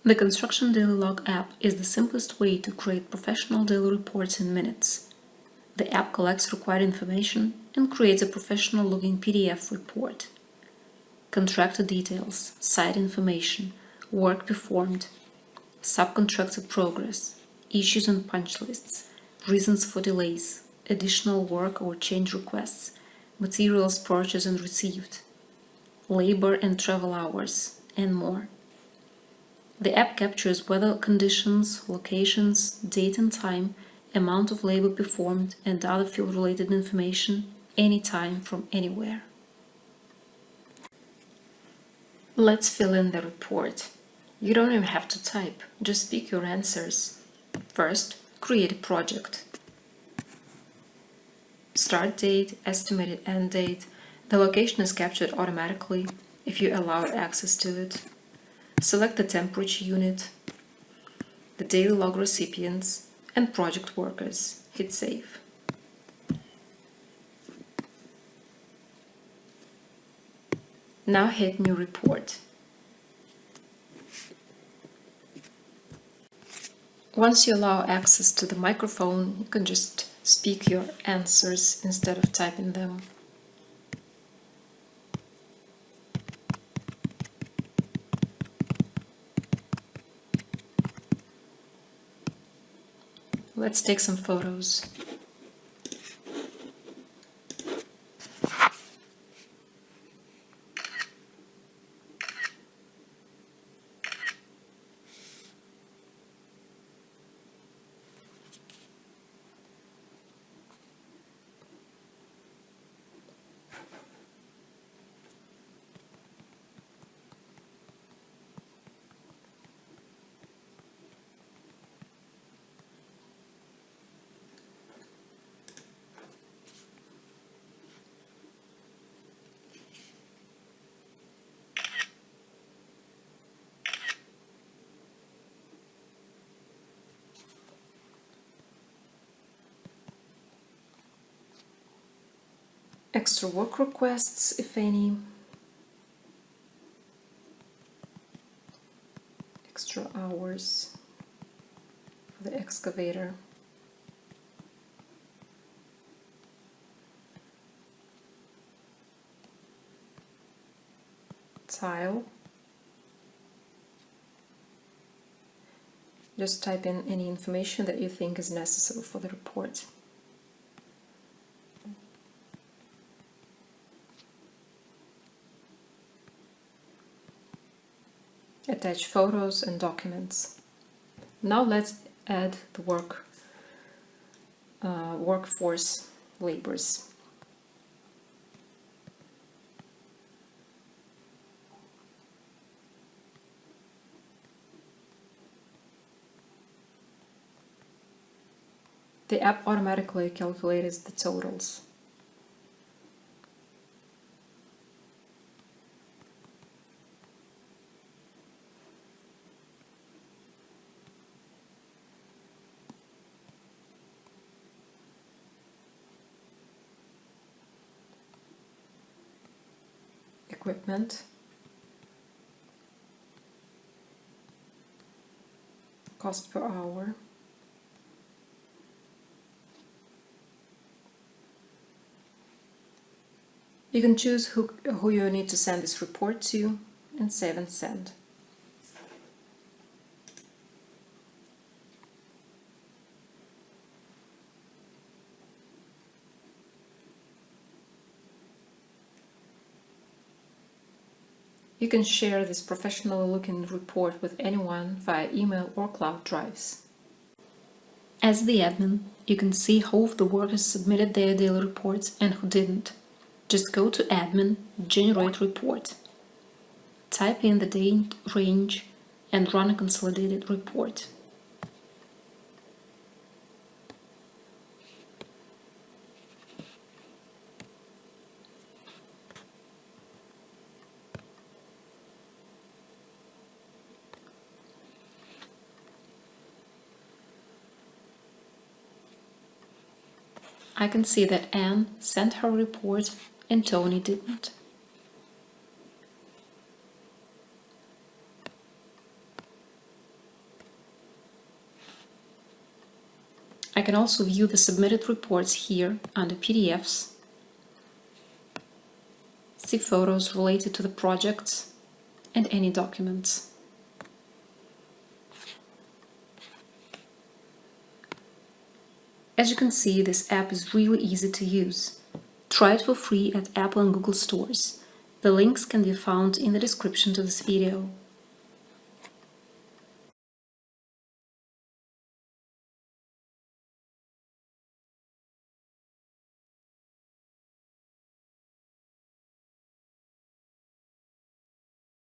The Construction Daily Log app is the simplest way to create professional daily reports in minutes. The app collects required information and creates a professional-looking PDF report. Contractor details, site information, work performed, subcontractor progress, issues and punch lists, reasons for delays, additional work or change requests, materials purchased and received, labor and travel hours, and more. The app captures weather conditions, locations, date and time, amount of labor performed, and other field-related information anytime from anywhere. Let's fill in the report. You don't even have to type, just speak your answers. First, create a project. Start date, estimated end date. The location is captured automatically if you allow access to it. Select the temperature unit, the daily log recipients, and project workers. Hit save. Now hit New Report. Once you allow access to the microphone, you can just speak your answers instead of typing them. Let's take some photos. Extra work requests, if any. Extra hours for the excavator. Tile. Just type in any information that you think is necessary for the report. Attach photos and documents. Now let's add the workforce labors. The app automatically calculates the totals. Equipment, cost per hour, you can choose who you need to send this report to and save and send. You can share this professional-looking report with anyone via email or cloud drives. As the admin, you can see who of the workers submitted their daily reports and who didn't. Just go to Admin, Generate Report. Type in the date range and run a consolidated report. I can see that Anne sent her report and Tony didn't. I can also view the submitted reports here under PDFs, see photos related to the projects, and any documents. As you can see, this app is really easy to use. Try it for free at Apple and Google stores. The links can be found in the description to this video.